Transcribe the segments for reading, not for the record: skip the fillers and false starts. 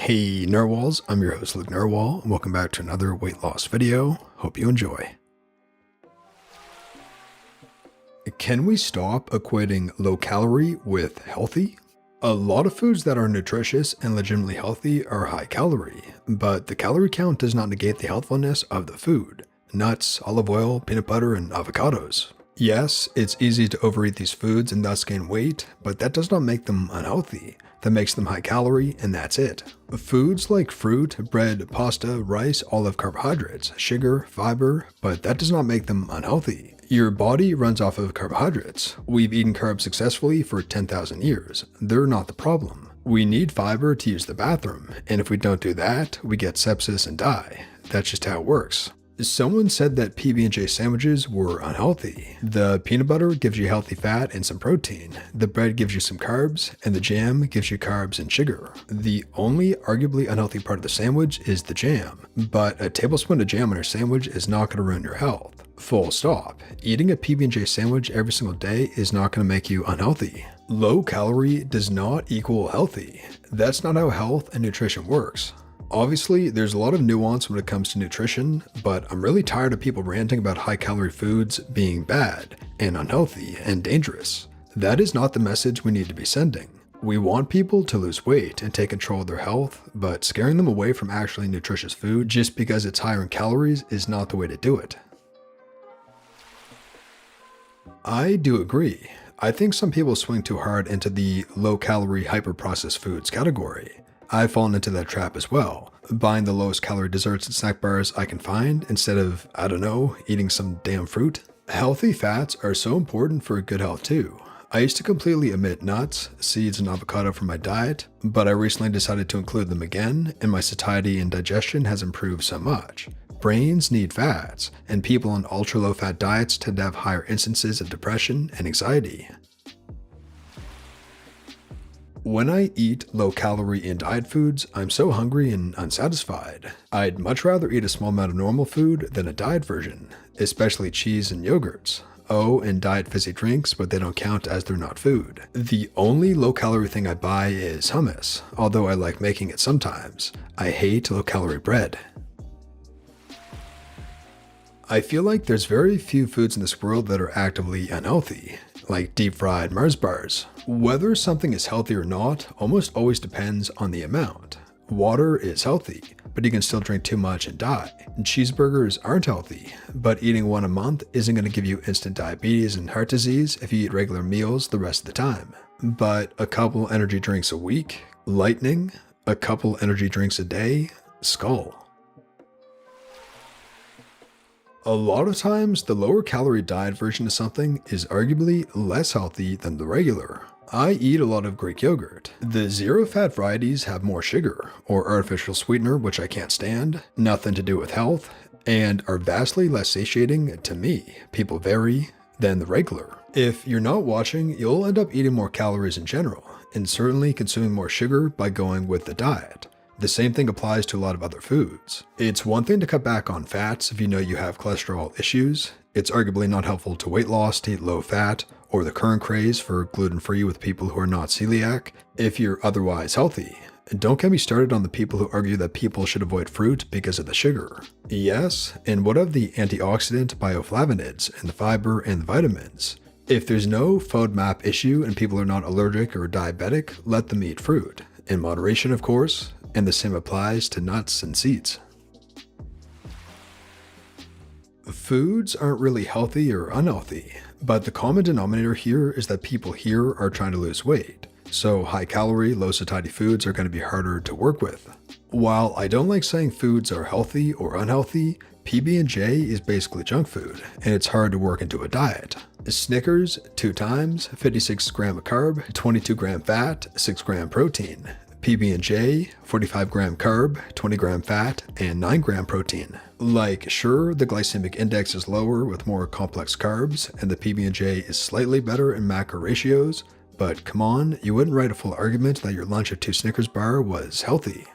Hey Narwhals, I'm your host Luke Narwhal, and welcome back to another weight loss video. Hope you enjoy. Can we stop equating low calorie with healthy? A lot of foods that are nutritious and legitimately healthy are high calorie, but the calorie count does not negate the healthfulness of the food. Nuts, olive oil, peanut butter, and avocados. Yes, it's easy to overeat these foods and thus gain weight, but that does not make them unhealthy. That makes them high calorie, and that's it. Foods like fruit, bread, pasta, rice all have carbohydrates, sugar, fiber, but that does not make them unhealthy. Your body runs off of carbohydrates. We've eaten carbs successfully for 10,000 years. They're not the problem. We need fiber to use the bathroom, and if we don't do that, we get sepsis and die. That's just how it works. Someone said that PB&J sandwiches were unhealthy. The peanut butter gives you healthy fat and some protein. The bread gives you some carbs, and the jam gives you carbs and sugar. The only arguably unhealthy part of the sandwich is the jam, but a tablespoon of jam on your sandwich is not going to ruin your health. Full stop. Eating a PB&J sandwich every single day is not going to make you unhealthy. Low calorie does not equal healthy. That's not how health and nutrition works. Obviously, there's a lot of nuance when it comes to nutrition, but I'm really tired of people ranting about high-calorie foods being bad and unhealthy and dangerous. That is not the message we need to be sending. We want people to lose weight and take control of their health, but scaring them away from actually nutritious food just because it's higher in calories is not the way to do it. I do agree. I think some people swing too hard into the low-calorie hyper-processed foods category. I've fallen into that trap as well, buying the lowest calorie desserts and snack bars I can find instead of, I don't know, eating some damn fruit. Healthy fats are so important for good health too. I used to completely omit nuts, seeds, and avocado from my diet, but I recently decided to include them again, and my satiety and digestion has improved so much. Brains need fats, and people on ultra-low fat diets tend to have higher instances of depression and anxiety. When I eat low-calorie and diet foods, I'm so hungry and unsatisfied. I'd much rather eat a small amount of normal food than a diet version, especially cheese and yogurts. Oh, and diet fizzy drinks, but they don't count as they're not food. The only low-calorie thing I buy is hummus, although I like making it sometimes. I hate low-calorie bread. I feel like there's very few foods in this world that are actively unhealthy, like deep-fried Mars bars. Whether something is healthy or not almost always depends on the amount. Water is healthy, but you can still drink too much and die. Cheeseburgers aren't healthy, but eating one a month isn't going to give you instant diabetes and heart disease if you eat regular meals the rest of the time. But a couple energy drinks a week, lightning, a couple energy drinks a day, skull. A lot of times, the lower calorie diet version of something is arguably less healthy than the regular. I eat a lot of Greek yogurt. The zero fat varieties have more sugar, or artificial sweetener, which I can't stand, nothing to do with health, and are vastly less satiating to me, people vary, than the regular. If you're not watching, you'll end up eating more calories in general, and certainly consuming more sugar by going with the diet. The same thing applies to a lot of other foods. It's one thing to cut back on fats if you know you have cholesterol issues. It's arguably not helpful to weight loss to eat low fat, or the current craze for gluten-free with people who are not celiac, if you're otherwise healthy. And don't get me started on the people who argue that people should avoid fruit because of the sugar. Yes, and what of the antioxidant bioflavonoids and the fiber and the vitamins? If there's no FODMAP issue and people are not allergic or diabetic, let them eat fruit. In moderation, of course, and the same applies to nuts and seeds. Foods aren't really healthy or unhealthy, but the common denominator here is that people here are trying to lose weight, so high-calorie, low-satiety foods are going to be harder to work with. While I don't like saying foods are healthy or unhealthy, PB&J is basically junk food, and it's hard to work into a diet. Snickers, 2 times, 56 gram of carb, 22 gram fat, 6 gram protein. PB&J, 45 gram carb, 20 gram fat, and 9 gram protein. Like, sure, the glycemic index is lower with more complex carbs, and the PB&J is slightly better in macro ratios, but come on, you wouldn't write a full argument that your lunch of 2 Snickers bar was healthy.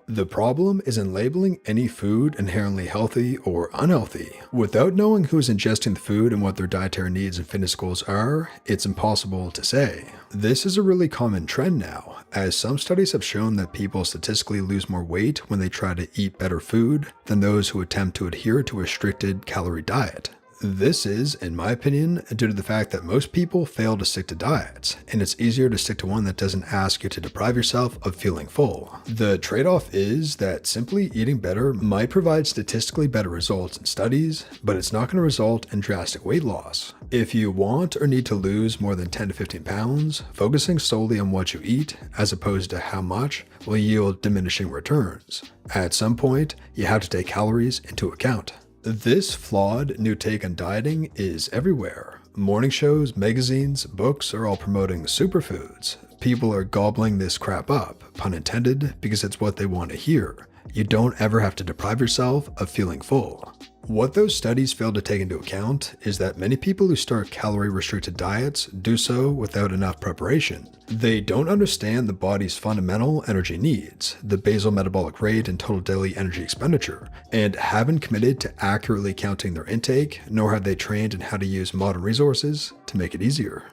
The problem is in labeling any food inherently healthy or unhealthy. Without knowing who's ingesting the food and what their dietary needs and fitness goals are, it's impossible to say. This is a really common trend now. as some studies have shown that people statistically lose more weight when they try to eat better food than those who attempt to adhere to a restricted calorie diet. This is, in my opinion, due to the fact that most people fail to stick to diets, and it's easier to stick to one that doesn't ask you to deprive yourself of feeling full. The trade-off is that simply eating better might provide statistically better results in studies, but it's not going to result in drastic weight loss. If you want or need to lose more than 10 to 15 pounds, focusing solely on what you eat, as opposed to how much, will yield diminishing returns. At some point, you have to take calories into account. This flawed new take on dieting is everywhere. Morning shows, magazines, books are all promoting superfoods. People are gobbling this crap up, pun intended, because it's what they want to hear. You don't ever have to deprive yourself of feeling full. What those studies fail to take into account is that many people who start calorie-restricted diets do so without enough preparation. They don't understand the body's fundamental energy needs, the basal metabolic rate and total daily energy expenditure, and haven't committed to accurately counting their intake, nor have they trained in how to use modern resources to make it easier.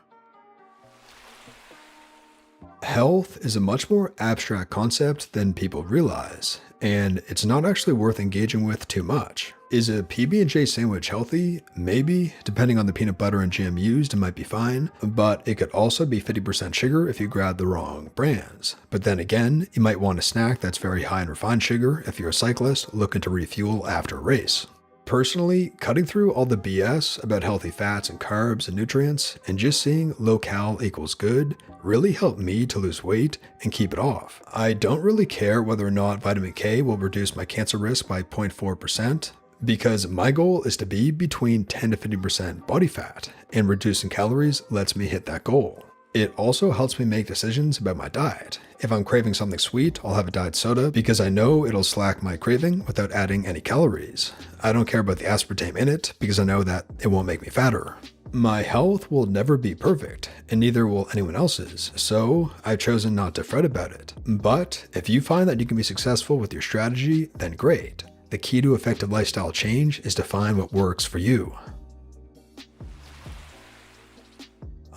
Health is a much more abstract concept than people realize, and it's not actually worth engaging with too much. Is a PB&J sandwich healthy? Maybe. Depending on the peanut butter and jam used, it might be fine, but it could also be 50% sugar if you grab the wrong brands. But then again, you might want a snack that's very high in refined sugar if you're a cyclist looking to refuel after a race. Personally, cutting through all the BS about healthy fats and carbs and nutrients and just seeing low cal equals good really helped me to lose weight and keep it off. I don't really care whether or not vitamin K will reduce my cancer risk by 0.4%, because my goal is to be between 10 to 50% body fat, and reducing calories lets me hit that goal. It also helps me make decisions about my diet. If I'm craving something sweet, I'll have a diet soda because I know it'll slack my craving without adding any calories. I don't care about the aspartame in it because I know that it won't make me fatter. My health will never be perfect, and neither will anyone else's, so I've chosen not to fret about it. But if you find that you can be successful with your strategy, then great. The key to effective lifestyle change is to find what works for you.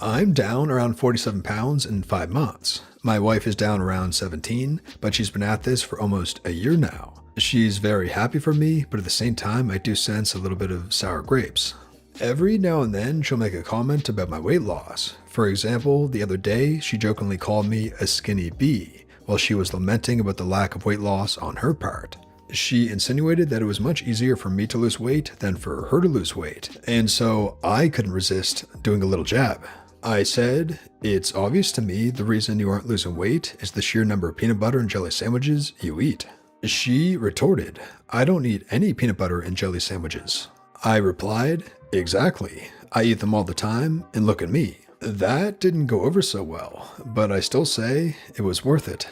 I'm down around 47 pounds in 5 months. My wife is down around 17, but she's been at this for almost a year now. She's very happy for me, but at the same time, I do sense a little bit of sour grapes. Every now and then, she'll make a comment about my weight loss. For example, the other day, she jokingly called me a skinny bee, while she was lamenting about the lack of weight loss on her part. She insinuated that it was much easier for me to lose weight than for her to lose weight, and so I couldn't resist doing a little jab. I said, "It's obvious to me the reason you aren't losing weight is the sheer number of peanut butter and jelly sandwiches you eat." She retorted, "I don't eat any peanut butter and jelly sandwiches." I replied, "Exactly. I eat them all the time, and look at me." That didn't go over so well, but I still say it was worth it.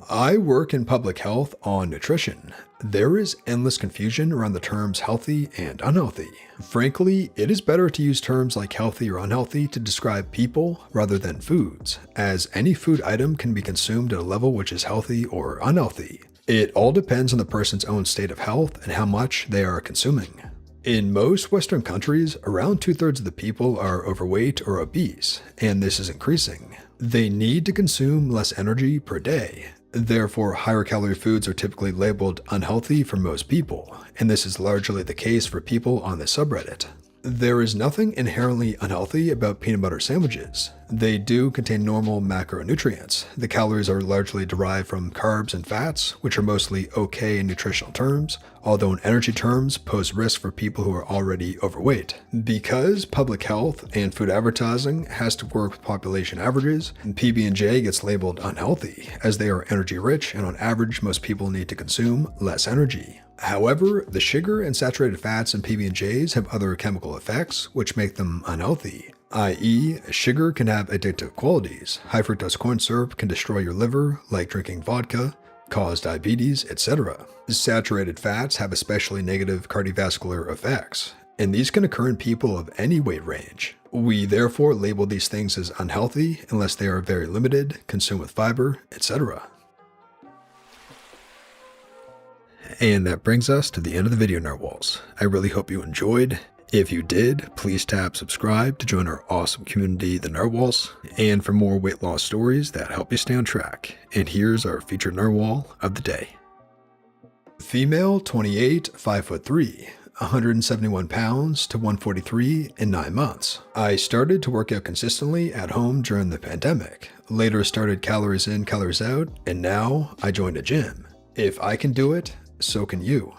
I work in public health on nutrition. There is endless confusion around the terms healthy and unhealthy. Frankly, it is better to use terms like healthy or unhealthy to describe people rather than foods, as any food item can be consumed at a level which is healthy or unhealthy. It all depends on the person's own state of health and how much they are consuming. In most Western countries, around 2/3 of the people are overweight or obese, and this is increasing. They need to consume less energy per day. Therefore, higher calorie foods are typically labeled unhealthy for most people, and this is largely the case for people on the subreddit. There is nothing inherently unhealthy about peanut butter sandwiches. They do contain normal macronutrients. The calories are largely derived from carbs and fats, which are mostly okay in nutritional terms, although in energy terms pose risk for people who are already overweight. Because public health and food advertising has to work with population averages, PB&J gets labeled unhealthy, as they are energy rich and on average most people need to consume less energy. However, the sugar and saturated fats in PB&Js have other chemical effects which make them unhealthy, i.e., sugar can have addictive qualities. High fructose corn syrup can destroy your liver, like drinking vodka, cause diabetes, etc. Saturated fats have especially negative cardiovascular effects, and these can occur in people of any weight range. We therefore label these things as unhealthy unless they are very limited, consumed with fiber, etc. And that brings us to the end of the video, narwhals. I really hope you enjoyed. If you did, please tap subscribe to join our awesome community, the Narwhals, and for more weight loss stories that help you stay on track. And here's our featured Narwhal of the day. Female, 28, 5'3", 171 pounds to 143 in 9 months. I started to work out consistently at home during the pandemic, later started calories in, calories out, and now I joined a gym. If I can do it, so can you.